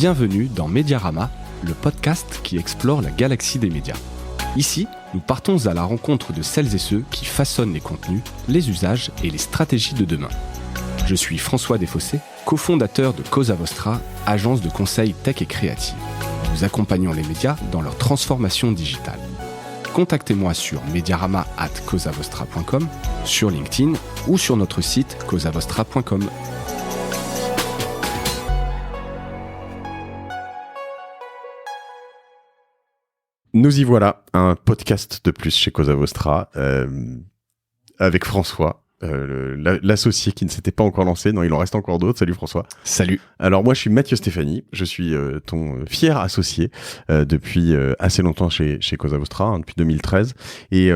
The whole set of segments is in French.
Bienvenue dans Mediarama, le podcast qui explore la galaxie des médias. Ici, nous partons à la rencontre de celles et ceux qui façonnent les contenus, les usages et les stratégies de demain. Je suis François Desfossés, cofondateur de Cosa Vostra, agence de conseil tech et créative. Nous accompagnons les médias dans leur transformation digitale. Contactez-moi sur mediarama@cosavostra.com, sur LinkedIn ou sur notre site cosavostra.com. Nous y voilà, un podcast de plus chez Cosa Vostra, avec François, l'associé qui ne s'était pas encore lancé. Non, il en reste encore d'autres. Salut François. Salut. Alors moi, je suis Mathieu Stéphanie. Je suis ton fier associé depuis assez longtemps chez Cosa Vostra, depuis 2013. Et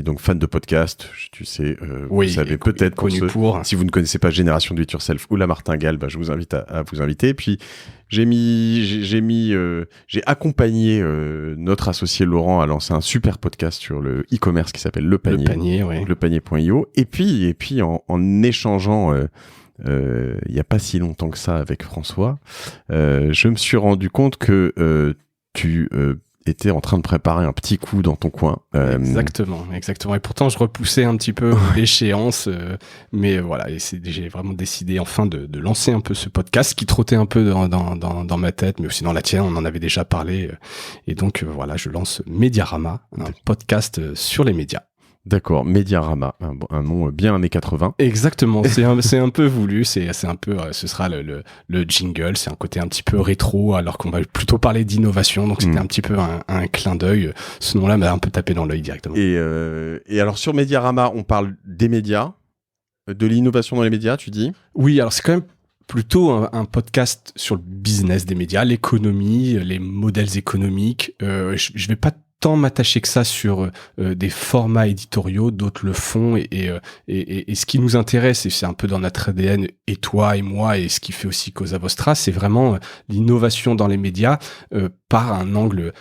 donc fan de podcast, tu sais, oui, vous savez peut-être connu pour. Si vous ne connaissez pas Génération Do It Yourself ou La Martingale, je vous invite à vous inviter. Et puis j'ai accompagné notre associé Laurent à lancer un super podcast sur le e-commerce qui s'appelle Le Panier. Le Panier, oui. Lepanier.io. Et puis en échangeant il y a pas si longtemps que ça avec François, je me suis rendu compte que tu étais en train de préparer un petit coup dans ton coin. Exactement. Et pourtant, je repoussais un petit peu l'échéance, mais voilà, j'ai vraiment décidé enfin de lancer un peu ce podcast qui trottait un peu dans ma tête, mais aussi dans la tienne. On en avait déjà parlé, et donc voilà, je lance Mediarama, un podcast sur les médias. D'accord, Mediarama, un nom bien années 80. Exactement, c'est un peu voulu, c'est un peu, ce sera le jingle, c'est un côté un petit peu rétro, alors qu'on va plutôt parler d'innovation, donc c'était un petit peu un clin d'œil. Ce nom-là m'a un peu tapé dans l'œil directement. Et alors sur Mediarama, on parle des médias, de l'innovation dans les médias, tu dis ? Oui, alors c'est quand même plutôt un podcast sur le business des médias, l'économie, les modèles économiques. Je vais pas tant m'attacher que ça sur des formats éditoriaux, d'autres le font, et ce qui nous intéresse, et c'est un peu dans notre ADN, et toi et moi, et ce qui fait aussi Cosa Vostra, c'est vraiment l'innovation dans les médias par un angle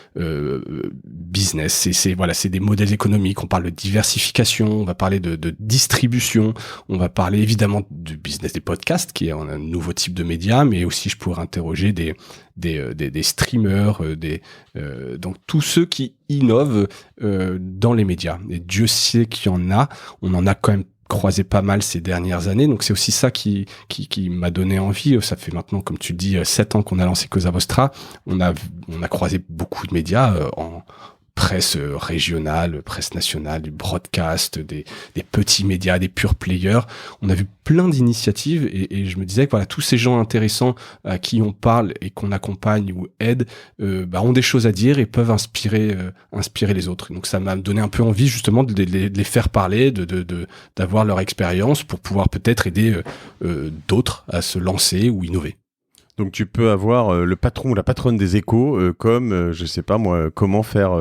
business. C'est des modèles économiques, on parle de diversification, on va parler de distribution, on va parler évidemment du business des podcasts, qui est un nouveau type de média, mais aussi je pourrais interroger des streamers, donc tous ceux qui innovent dans les médias. Et Dieu sait qu'il y en a. On en a quand même croisé pas mal ces dernières années. Donc c'est aussi ça qui m'a donné envie. Ça fait maintenant, comme tu le dis, 7 ans qu'on a lancé Cosa Vostra. On a croisé beaucoup de médias en presse régionale, presse nationale, du broadcast, des petits médias, des pure players. On a vu plein d'initiatives et je me disais que voilà, tous ces gens intéressants à qui on parle et qu'on accompagne ou aide ont des choses à dire et peuvent inspirer les autres. Donc ça m'a donné un peu envie justement de les faire parler, d'avoir leur expérience pour pouvoir peut-être aider d'autres à se lancer ou innover. Donc tu peux avoir le patron ou la patronne des échos comme, je sais pas moi, comment faire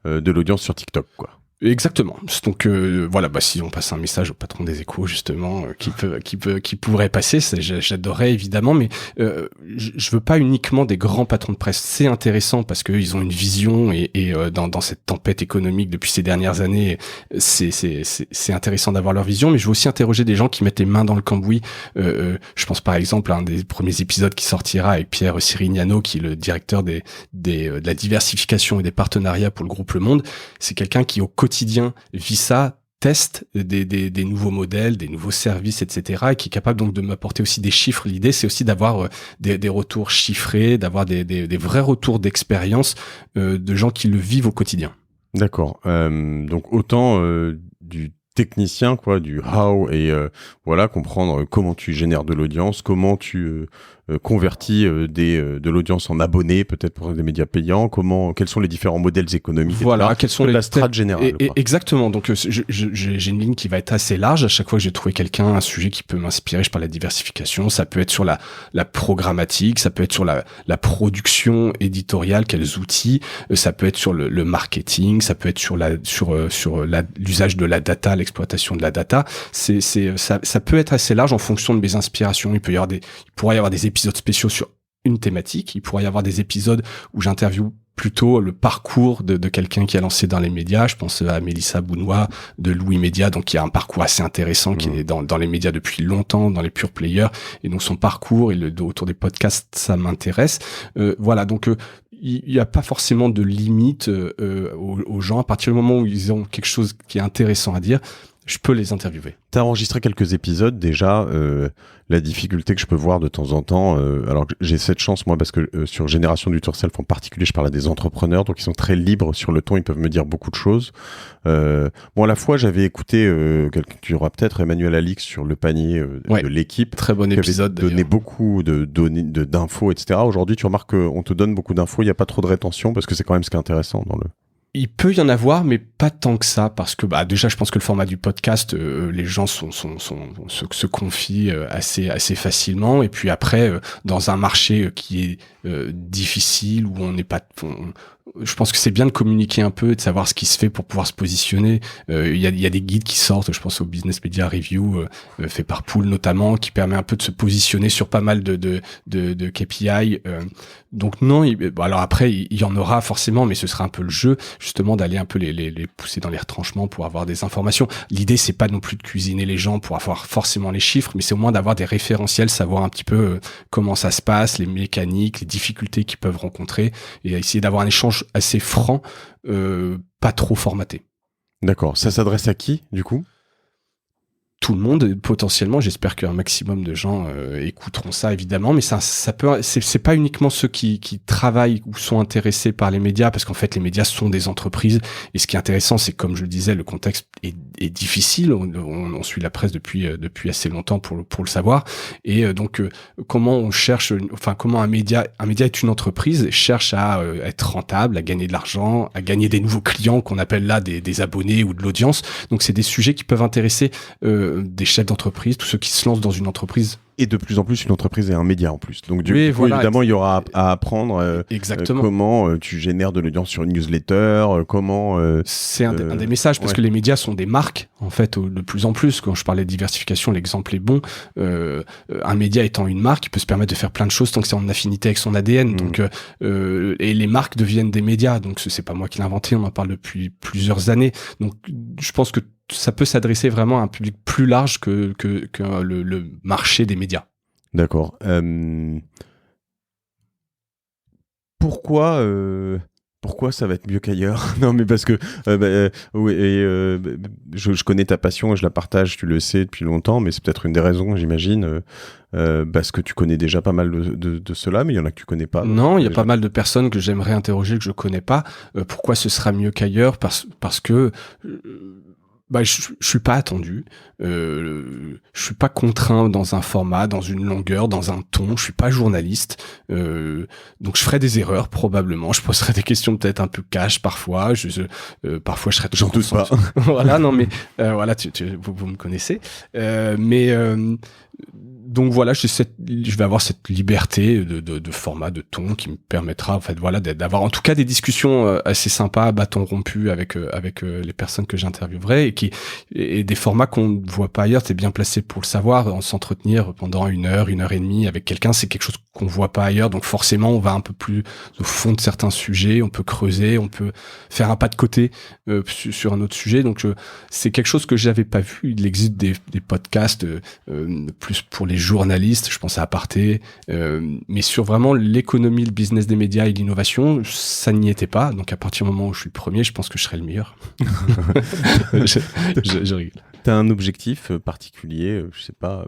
de l'audience sur TikTok, quoi. Exactement. Donc voilà, si on passe un message au patron des échos justement qui pourrait passer, j'adorerais évidemment, mais je veux pas uniquement des grands patrons de presse. C'est intéressant parce que ils ont une vision et dans cette tempête économique depuis ces dernières années, c'est intéressant d'avoir leur vision, mais je veux aussi interroger des gens qui mettent les mains dans le cambouis. Je pense par exemple à un des premiers épisodes qui sortira avec Pierre Sirignano, qui est le directeur de la diversification et des partenariats pour le groupe Le Monde. C'est quelqu'un qui au quotidien vit ça, teste des nouveaux modèles, des nouveaux services, etc., et qui est capable donc de m'apporter aussi des chiffres. L'idée, c'est aussi d'avoir des retours chiffrés, d'avoir des vrais retours d'expérience de gens qui le vivent au quotidien. D'accord. Donc autant du technicien, quoi, du how, et comprendre comment tu génères de l'audience, comment tu convertis de l'audience en abonnés, peut-être pour des médias payants, quels sont les différents modèles économiques, voilà, quels sont la strate générale. Exactement. Donc j'ai une ligne qui va être assez large. À chaque fois que j'ai trouvé un sujet qui peut m'inspirer, je parle de la diversification. Ça peut être sur la programmatique, ça peut être sur la production éditoriale, quels outils, ça peut être sur le marketing, ça peut être sur l'usage de la data, l'exploitation de la data. Ça peut être assez large en fonction de mes inspirations. Il pourrait y avoir des épisodes spéciaux sur une thématique. Il pourrait y avoir des épisodes où j'interviewe plutôt le parcours de quelqu'un qui a lancé dans les médias. Je pense à Mélissa Bounois de Louis Média, donc qui a un parcours assez intéressant, qui est dans les médias depuis longtemps, dans les pure players, et donc son parcours et autour des podcasts, ça m'intéresse. Voilà, donc il n'y a pas forcément de limite aux gens. À partir du moment où ils ont quelque chose qui est intéressant à dire, je peux les interviewer. T'as enregistré quelques épisodes déjà. La difficulté que je peux voir de temps en temps, alors que j'ai cette chance moi parce que sur Génération du Yourself en particulier, je parle à des entrepreneurs, donc ils sont très libres sur le ton, ils peuvent me dire beaucoup de choses. Bon, à la fois j'avais écouté quelqu'un, tu auras peut-être Emmanuel Alix sur le panier de l'équipe. Très bon épisode. Qui avait donné beaucoup d'infos, etc. Aujourd'hui, tu remarques qu'on te donne beaucoup d'infos, il n'y a pas trop de rétention parce que c'est quand même ce qui est intéressant dans le. Il peut y en avoir, mais pas tant que ça, parce que déjà, je pense que le format du podcast, les gens se confient assez facilement. Et puis après, dans un marché qui est difficile, où on n'est pas, je pense que c'est bien de communiquer un peu et de savoir ce qui se fait pour pouvoir se positionner. Il y a des guides qui sortent, je pense au Business Media Review, fait par Pool notamment, qui permet un peu de se positionner sur pas mal de KPI. Donc non, alors après, il y en aura forcément, mais ce sera un peu le jeu, justement, d'aller un peu les pousser dans les retranchements pour avoir des informations. L'idée, c'est pas non plus de cuisiner les gens pour avoir forcément les chiffres, mais c'est au moins d'avoir des référentiels, savoir un petit peu comment ça se passe, les mécaniques, les difficultés qu'ils peuvent rencontrer, et essayer d'avoir un échange assez franc, pas trop formaté. D'accord. Ça s'adresse à qui, du coup ? Tout le monde, potentiellement. J'espère qu'un maximum de gens écouteront ça, évidemment, mais ça peut, c'est pas uniquement ceux qui travaillent ou sont intéressés par les médias, parce qu'en fait, les médias sont des entreprises, et ce qui est intéressant, c'est, comme je le disais, le contexte est difficile. On suit la presse depuis assez longtemps pour le savoir, et donc comment on cherche, comment un média est une entreprise, cherche à être rentable, à gagner de l'argent, à gagner des nouveaux clients qu'on appelle là des abonnés ou de l'audience. Donc c'est des sujets qui peuvent intéresser des chefs d'entreprise, tous ceux qui se lancent dans une entreprise. Et de plus en plus, une entreprise est un média en plus. Donc, du coup, évidemment, il y aura à apprendre comment tu génères de l'audience sur une newsletter, comment... C'est un des messages, parce que les médias sont des marques, en fait, de plus en plus. Quand je parlais de diversification, l'exemple est bon. Un média étant une marque, il peut se permettre de faire plein de choses tant que c'est en affinité avec son ADN. Donc, et les marques deviennent des médias. Donc, c'est pas moi qui l'ai inventé, on en parle depuis plusieurs années. Donc, je pense que ça peut s'adresser vraiment à un public plus large que le marché des médias. D'accord. Pourquoi ça va être mieux qu'ailleurs ? Non, mais parce que je connais ta passion et je la partage, tu le sais, depuis longtemps, mais c'est peut-être une des raisons, j'imagine, parce que tu connais déjà pas mal de cela, mais il y en a que tu connais pas. Non, il y a pas mal de personnes que j'aimerais interroger que je connais pas. Pourquoi ce sera mieux qu'ailleurs ? Parce que... je suis pas attendu, je suis pas contraint dans un format, dans une longueur, dans un ton, je suis pas journaliste, donc je ferai des erreurs probablement, je poserai des questions peut-être un peu cash parfois, parfois je serai j'en doute pas. Voilà, non mais voilà, vous me connaissez, donc voilà, je vais avoir cette liberté de format, de ton qui me permettra en fait d'avoir en tout cas des discussions assez sympas, à bâton rompu avec les personnes que j'interviewerai et des formats qu'on ne voit pas ailleurs. T'es bien placé pour le savoir. S'entretenir pendant 1 heure, 1 heure et demie avec quelqu'un, c'est quelque chose qu'on voit pas ailleurs. Donc forcément, on va un peu plus au fond de certains sujets, on peut creuser, on peut faire un pas de côté sur un autre sujet. Donc c'est quelque chose que j'avais pas vu. Il existe des podcasts plus pour les journalistes, je pense à Aparté, mais sur vraiment l'économie, le business des médias et l'innovation, ça n'y était pas. Donc à partir du moment où je suis le premier, je pense que je serai le meilleur. je rigole. T'as un objectif particulier, je sais pas.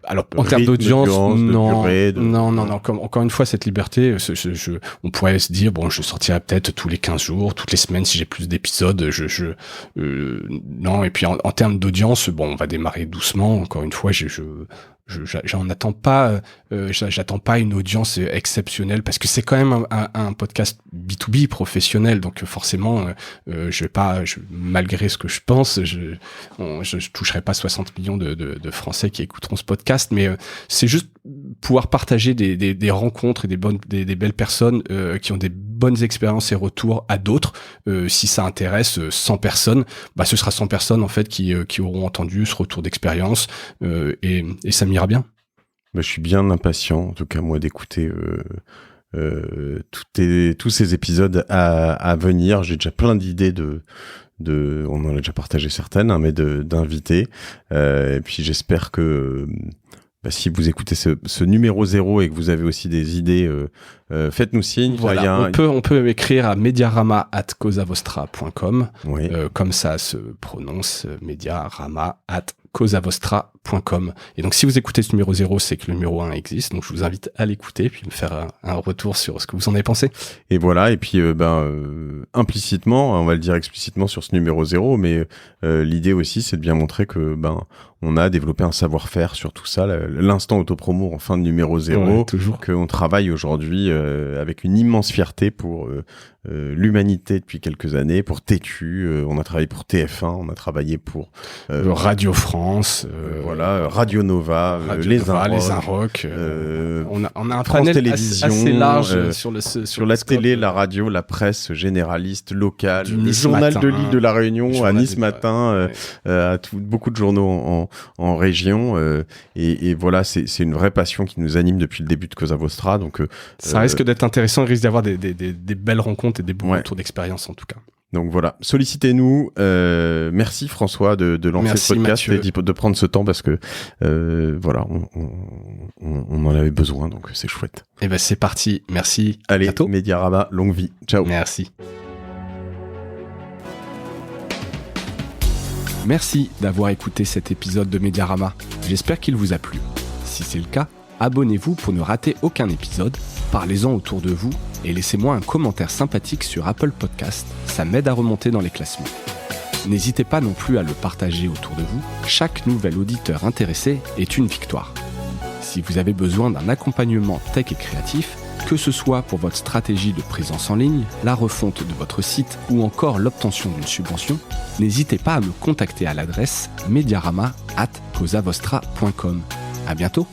Alors en termes d'audience, non. Encore une fois, cette liberté, on pourrait se dire bon, je sortirai peut-être tous les 15 jours, toutes les semaines si j'ai plus d'épisodes. Non. Et puis en termes d'audience, bon, on va démarrer doucement. Encore une fois, j'en attends pas, j'attends pas une audience exceptionnelle parce que c'est quand même un podcast B2B professionnel, donc forcément, malgré ce que je pense, je toucherai pas 60 millions de Français qui écouteront ce podcast, mais c'est juste pouvoir partager des rencontres et des belles personnes qui ont des bonnes expériences et retours à d'autres. Si ça intéresse 100 personnes, ce sera 100 personnes en fait qui auront entendu ce retour d'expérience et ça m'ira bien. Je suis bien impatient, en tout cas moi, d'écouter tous ces épisodes à venir. J'ai déjà plein d'idées on en a déjà partagé certaines, hein, mais d'invités. Et puis j'espère que si vous écoutez ce numéro 0 et que vous avez aussi des idées, faites-nous signe. Voilà, on peut écrire à mediarama@causavostra.com. Oui. Comme ça se prononce, mediarama@causavostra.com. Et donc, si vous écoutez ce numéro 0, c'est que le numéro 1 existe. Donc, je vous invite à l'écouter puis me faire un retour sur ce que vous en avez pensé. Et voilà. Et puis, implicitement, on va le dire explicitement sur ce numéro 0, mais l'idée aussi, c'est de bien montrer que, on a développé un savoir-faire sur tout ça, l'instant autopromo en fin de numéro 0, toujours. Qu'on travaille aujourd'hui avec une immense fierté pour l'humanité depuis quelques années, pour TQ, on a travaillé pour TF1, on a travaillé pour Radio France, Radio Nova, les Inrocks. On a un France panel Télévisions, assez large sur la télé, la radio, la presse généraliste, locale, le journal de l'île de la Réunion, à Nice Matin, à beaucoup de journaux en région, et voilà, c'est une vraie passion qui nous anime depuis le début de Cosa Vostra. Donc ça risque d'être intéressant, il risque d'avoir des belles rencontres et des bons retours d'expérience en tout cas. Donc voilà, sollicitez-nous. Merci François de lancer ce podcast et de prendre ce temps parce que voilà, on en avait besoin, donc c'est chouette. Et ben c'est parti, merci. Allez, bientôt. Mediarama, longue vie. Ciao. Merci. Merci d'avoir écouté cet épisode de Mediarama. J'espère qu'il vous a plu. Si c'est le cas, abonnez-vous pour ne rater aucun épisode, parlez-en autour de vous et laissez-moi un commentaire sympathique sur Apple Podcast, ça m'aide à remonter dans les classements. N'hésitez pas non plus à le partager autour de vous, chaque nouvel auditeur intéressé est une victoire. Si vous avez besoin d'un accompagnement tech et créatif, que ce soit pour votre stratégie de présence en ligne, la refonte de votre site ou encore l'obtention d'une subvention, n'hésitez pas à me contacter à l'adresse mediarama@causavostra.com. À bientôt!